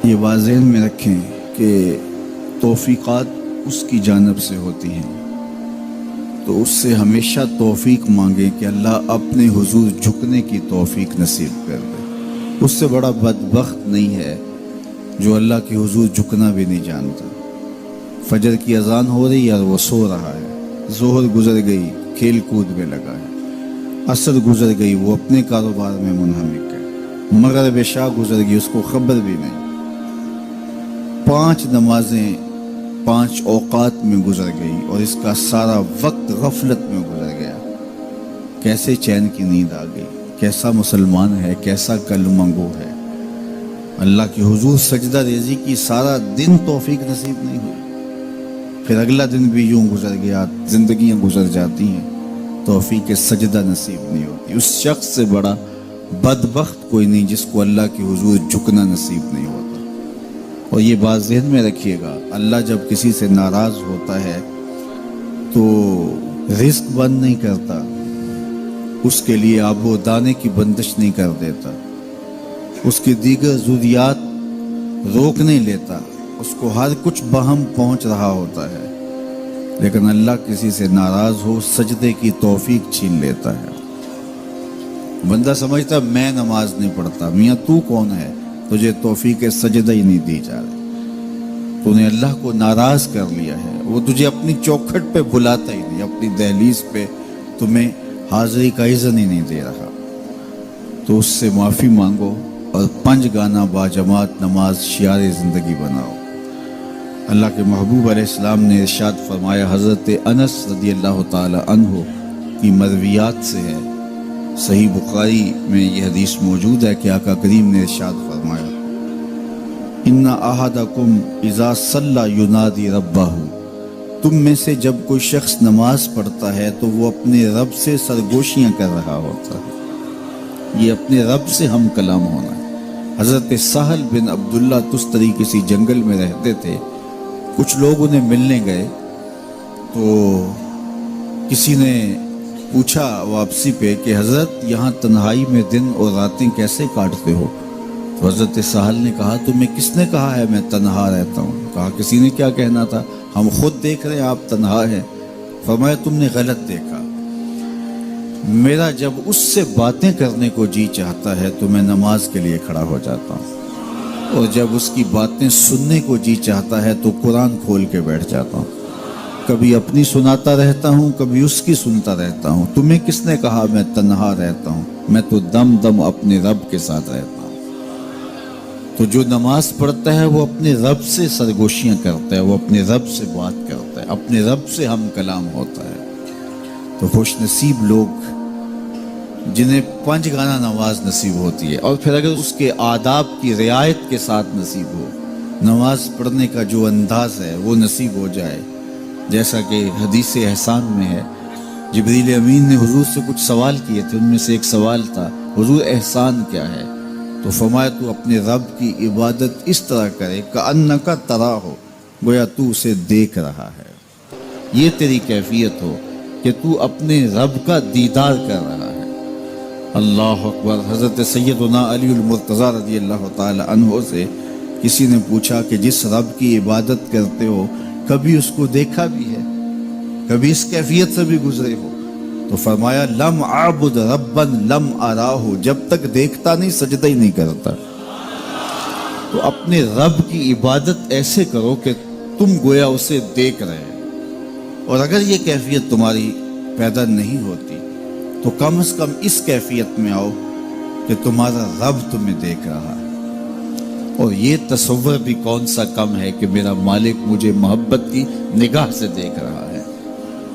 یہ واضح میں رکھیں کہ توفیقات اس کی جانب سے ہوتی ہیں، تو اس سے ہمیشہ توفیق مانگیں کہ اللہ اپنے حضور جھکنے کی توفیق نصیب کر دے۔ اس سے بڑا بدبخت نہیں ہے جو اللہ کے حضور جھکنا بھی نہیں جانتا۔ فجر کی اذان ہو رہی ہے اور وہ سو رہا ہے، ظہر گزر گئی کھیل کود میں لگا ہے، عصر گزر گئی وہ اپنے کاروبار میں منہمک ہے، مغرب عشاء گزر گئی اس کو خبر بھی نہیں۔ 5 نمازیں 5 اوقات میں گزر گئی اور اس کا سارا وقت غفلت میں گزر گیا۔ کیسے چین کی نیند آ گئی؟ کیسا مسلمان ہے، کیسا کلمہ گو ہے؟ اللہ کے حضور سجدہ ریزی کی سارا دن توفیق نصیب نہیں ہوئی، پھر اگلا دن بھی یوں گزر گیا، زندگیاں گزر جاتی ہیں، توفیق سجدہ نصیب نہیں ہوتی۔ اس شخص سے بڑا بدبخت کوئی نہیں جس کو اللہ کے حضور جھکنا نصیب نہیں ہوتا۔ اور یہ بات ذہن میں رکھیے گا، اللہ جب کسی سے ناراض ہوتا ہے تو رزق بند نہیں کرتا، اس کے لیے آب و دانے کی بندش نہیں کر دیتا، اس کی دیگر ضروریات روک نہیں لیتا، اس کو ہر کچھ بہم پہنچ رہا ہوتا ہے، لیکن اللہ کسی سے ناراض ہو سجدے کی توفیق چھین لیتا ہے۔ بندہ سمجھتا میں نماز نہیں پڑھتا، میاں تو کون ہے؟ تجھے توفیق سجدہ ہی نہیں دی جا رہی، تو نے اللہ کو ناراض کر لیا ہے، وہ تجھے اپنی چوکھٹ پہ بلاتا ہی نہیں، اپنی دہلیز پہ تمہیں حاضری کا اذن ہی نہیں دے رہا۔ تو اس سے معافی مانگو اور 5 گانا باجماعت نماز شعار زندگی بناؤ۔ اللہ کے محبوب علیہ السلام نے ارشاد فرمایا، حضرت انس رضی اللہ تعالی عنہ کی مرویات سے ہے، صحیح بخاری میں یہ حدیث موجود ہے کہ آقا کریم نے ارشاد فرمایا، ان احدکم اذا صلی ینادی ربہ، تم میں سے جب کوئی شخص نماز پڑھتا ہے تو وہ اپنے رب سے سرگوشیاں کر رہا ہوتا ہے، یہ اپنے رب سے ہم کلام ہونا ہے۔ حضرت سہل بن عبداللہ تستری کسی جنگل میں رہتے تھے، کچھ لوگ انہیں ملنے گئے تو کسی نے پوچھا واپسی پہ کہ حضرت یہاں تنہائی میں دن اور راتیں کیسے کاٹتے ہو؟ تو حضرت سہل نے کہا تمہیں کس نے کہا ہے میں تنہا رہتا ہوں؟ کہا کسی نے کیا کہنا تھا، ہم خود دیکھ رہے ہیں آپ تنہا ہیں۔ فرمایا تم نے غلط دیکھا، میرا جب اس سے باتیں کرنے کو جی چاہتا ہے تو میں نماز کے لیے کھڑا ہو جاتا ہوں، اور جب اس کی باتیں سننے کو جی چاہتا ہے تو قرآن کھول کے بیٹھ جاتا ہوں، کبھی اپنی سناتا رہتا ہوں کبھی اس کی سنتا رہتا ہوں۔ تمہیں کس نے کہا میں تنہا رہتا ہوں؟ میں تو دم دم اپنے رب کے ساتھ رہتا ہوں۔ تو جو نماز پڑھتا ہے وہ اپنے رب سے سرگوشیاں کرتا ہے، وہ اپنے رب سے بات کرتا ہے، اپنے رب سے ہم کلام ہوتا ہے۔ تو خوش نصیب لوگ جنہیں 5 گانا نماز نصیب ہوتی ہے، اور پھر اگر اس کے آداب کی رعایت کے ساتھ نصیب ہو، نماز پڑھنے کا جو انداز ہے وہ نصیب ہو جائے، جیسا کہ حدیث احسان میں ہے، جبریل امین نے حضور سے کچھ سوال کیے تھے، ان میں سے ایک سوال تھا حضور احسان کیا ہے؟ تو فرمایا تو اپنے رب کی عبادت اس طرح کرے کأنک تراہ، گویا تو اسے دیکھ رہا ہے، یہ تیری کیفیت ہو کہ تو اپنے رب کا دیدار کر رہا ہے۔ اللہ اکبر۔ حضرت سیدنا علی المرتضیٰ رضی اللہ تعالی عنہ سے کسی نے پوچھا کہ جس رب کی عبادت کرتے ہو کبھی اس کو دیکھا بھی ہے، کبھی اس کیفیت سے بھی گزرے ہو؟ تو فرمایا لم اعبد ربا لم اراہ، جب تک دیکھتا نہیں سجدہ ہی نہیں کرتا۔ تو اپنے رب کی عبادت ایسے کرو کہ تم گویا اسے دیکھ رہے ہیں، اور اگر یہ کیفیت تمہاری پیدا نہیں ہوتی تو کم از کم اس کیفیت میں آؤ کہ تمہارا رب تمہیں دیکھ رہا ہے۔ اور یہ تصور بھی کون سا کم ہے کہ میرا مالک مجھے محبت کی نگاہ سے دیکھ رہا ہے،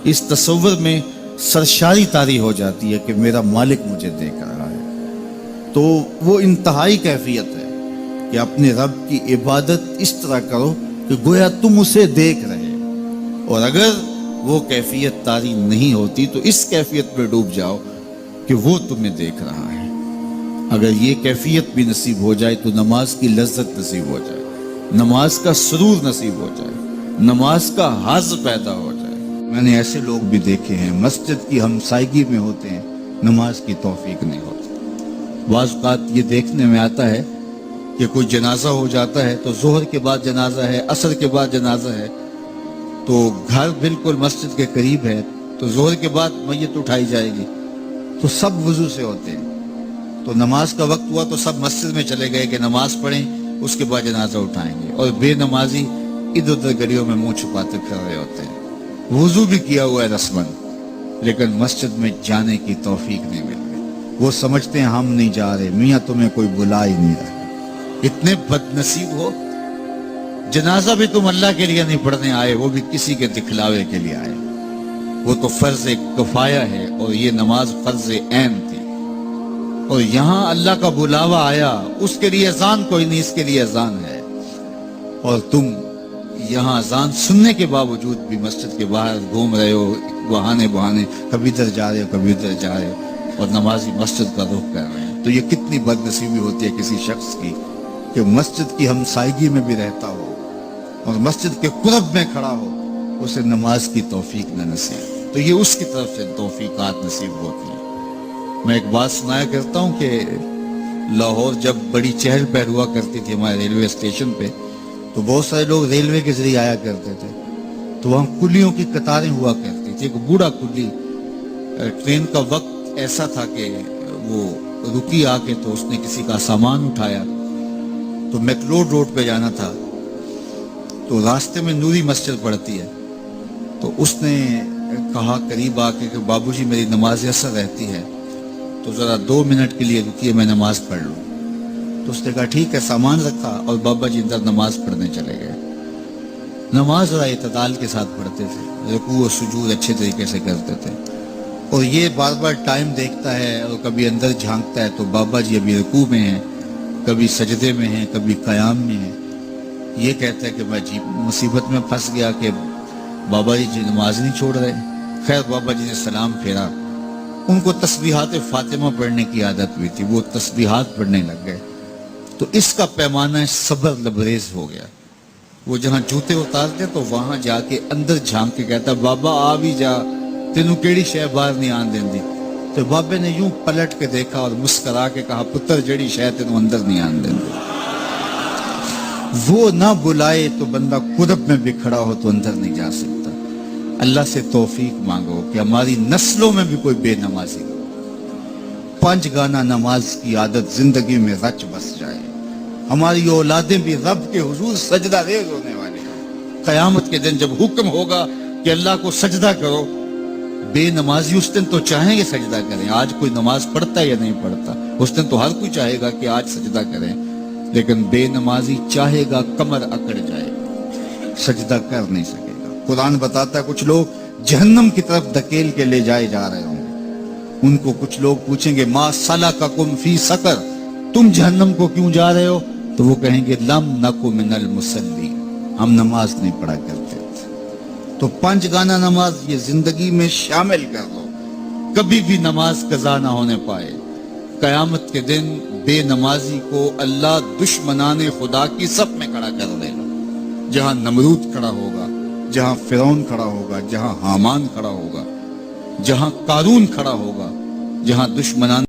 اس تصور میں سرشاری طاری ہو جاتی ہے کہ میرا مالک مجھے دیکھ رہا ہے۔ تو وہ انتہائی کیفیت ہے کہ اپنے رب کی عبادت اس طرح کرو کہ گویا تم اسے دیکھ رہے، اور اگر وہ کیفیت طاری نہیں ہوتی تو اس کیفیت میں ڈوب جاؤ کہ وہ تمہیں دیکھ رہا ہے۔ اگر یہ کیفیت بھی نصیب ہو جائے تو نماز کی لذت نصیب ہو جائے، نماز کا سرور نصیب ہو جائے، نماز کا حظ پیدا ہو جائے۔ میں نے ایسے لوگ بھی دیکھے ہیں مسجد کی ہمسائیگی میں ہوتے ہیں، نماز کی توفیق نہیں ہوتی۔ بعض اوقات یہ دیکھنے میں آتا ہے کہ کوئی جنازہ ہو جاتا ہے تو ظہر کے بعد جنازہ ہے، عصر کے بعد جنازہ ہے، تو گھر بالکل مسجد کے قریب ہے، تو ظہر کے بعد میت اٹھائی جائے گی، تو سب وضو سے ہوتے ہیں، تو نماز کا وقت ہوا تو سب مسجد میں چلے گئے کہ نماز پڑھیں، اس کے بعد جنازہ اٹھائیں گے، اور بے نمازی ادھر ادھر گلیوں میں منہ چھپاتے پھر رہے ہوتے ہیں، وضو بھی کیا ہوا ہے رسمن، لیکن مسجد میں جانے کی توفیق نہیں مل رہی، وہ سمجھتے ہیں ہم نہیں جا رہے، میاں تمہیں کوئی بلا ہی نہیں رہا، اتنے بد نصیب ہو، جنازہ بھی تم اللہ کے لیے نہیں پڑھنے آئے، وہ بھی کسی کے دکھلاوے کے لیے آئے، وہ تو فرض کفایہ ہے اور یہ نماز فرض عین تھی، اور یہاں اللہ کا بلاوا آیا، اس کے لیے اذان کوئی نہیں، اس کے لیے اذان ہے، اور تم یہاں اذان سننے کے باوجود بھی مسجد کے باہر گھوم رہے ہو بہانے بہانے، کبھی ادھر جا رہے ہو کبھی ادھر جا رہے ہو، اور نمازی مسجد کا رخ کر رہے ہیں، تو یہ کتنی بد نصیبی ہوتی ہے کسی شخص کی کہ مسجد کی ہمسائیگی میں بھی رہتا ہو اور مسجد کے قرب میں کھڑا ہو، اسے نماز کی توفیق نہ نصیب، تو یہ اس کی طرف سے توفیقات نصیب ہوتی ہیں۔ میں ایک بات سنایا کرتا ہوں کہ لاہور جب بڑی چہل پہل ہوا کرتی تھی ہمارے ریلوے اسٹیشن پہ، تو بہت سارے لوگ ریلوے کے ذریعے آیا کرتے تھے، تو وہاں کلیوں کی قطاریں ہوا کرتی تھی، ایک بوڑھا کلی، ٹرین کا وقت ایسا تھا کہ وہ رکی آ کے، تو اس نے کسی کا سامان اٹھایا، تو میکلوڈ روڈ پہ جانا تھا، تو راستے میں نوری مسجد پڑتی ہے، تو اس نے کہا قریب آ کے کہ بابو جی میری نماز عصر رہتی ہے، تو ذرا 2 منٹ کے لیے رکیے میں نماز پڑھ لوں، تو اس نے کہا ٹھیک ہے، سامان رکھا اور بابا جی اندر نماز پڑھنے چلے گئے، نماز ذرا اعتدال کے ساتھ پڑھتے تھے، رکوع و سجود اچھے طریقے سے کرتے تھے، اور یہ بار بار ٹائم دیکھتا ہے اور کبھی اندر جھانکتا ہے، تو بابا جی ابھی رکوع میں ہیں، کبھی سجدے میں ہیں، کبھی قیام میں ہیں، یہ کہتا ہے کہ میں عجیب مصیبت میں پھنس گیا کہ بابا جی نماز نہیں چھوڑ رہے، خیر بابا جی نے سلام پھیرا، ان کو تسبیحات فاطمہ پڑھنے کی عادت ہوئی تھی، وہ تسبیحات پڑھنے لگ گئے، تو اس کا پیمانہ صبر لبریز ہو گیا، وہ جہاں جوتے اتارتے تو وہاں جا کے اندر جھانک کے کہتا بابا آ بھی جا، تینوں کیڑی شے باہر نہیں آن دین دی، تو بابے نے یوں پلٹ کے دیکھا اور مسکرا کے کہا پتر جڑی شے تینوں اندر نہیں آن دین دی، وہ نہ بلائے تو بندہ قرب میں بھی کھڑا ہو تو اندر نہیں جا سکتا۔ اللہ سے توفیق مانگو کہ ہماری نسلوں میں بھی کوئی بے نمازی ہو، 5 گانا نماز کی عادت زندگی میں رچ بس جائے، ہماری اولادیں بھی رب کے حضور سجدہ ریز ہونے والے ہیں، قیامت کے دن جب حکم ہوگا کہ اللہ کو سجدہ کرو، بے نمازی اس دن تو چاہیں گے سجدہ کریں، آج کوئی نماز پڑھتا یا نہیں پڑھتا، اس دن تو ہر کوئی چاہے گا کہ آج سجدہ کریں، لیکن بے نمازی چاہے گا کمر اکڑ جائے گا، سجدہ کر نہیں سکے گا۔ قرآن بتاتا ہے کچھ لوگ جہنم کی طرف دھکیل کے لے جائے جا رہے ہوں گے، ان کو کچھ لوگ پوچھیں گے ما سلککم فی سقر، تم جہنم کو کیوں جا رہے ہو، تو وہ کہیں گے لم نک من المصلین، ہم نماز نہیں پڑھا کرتے تھے۔ تو 5 گانا نماز یہ زندگی میں شامل کر لو، کبھی بھی نماز قضا نہ ہونے پائے، قیامت کے دن بے نمازی کو اللہ دشمنان خدا کی صف میں کھڑا کر دے گا، جہاں نمرود کھڑا ہوگا، جہاں فرعون کھڑا ہوگا، جہاں حامان کھڑا ہوگا، جہاں قارون کھڑا ہوگا، جہاں دشمنان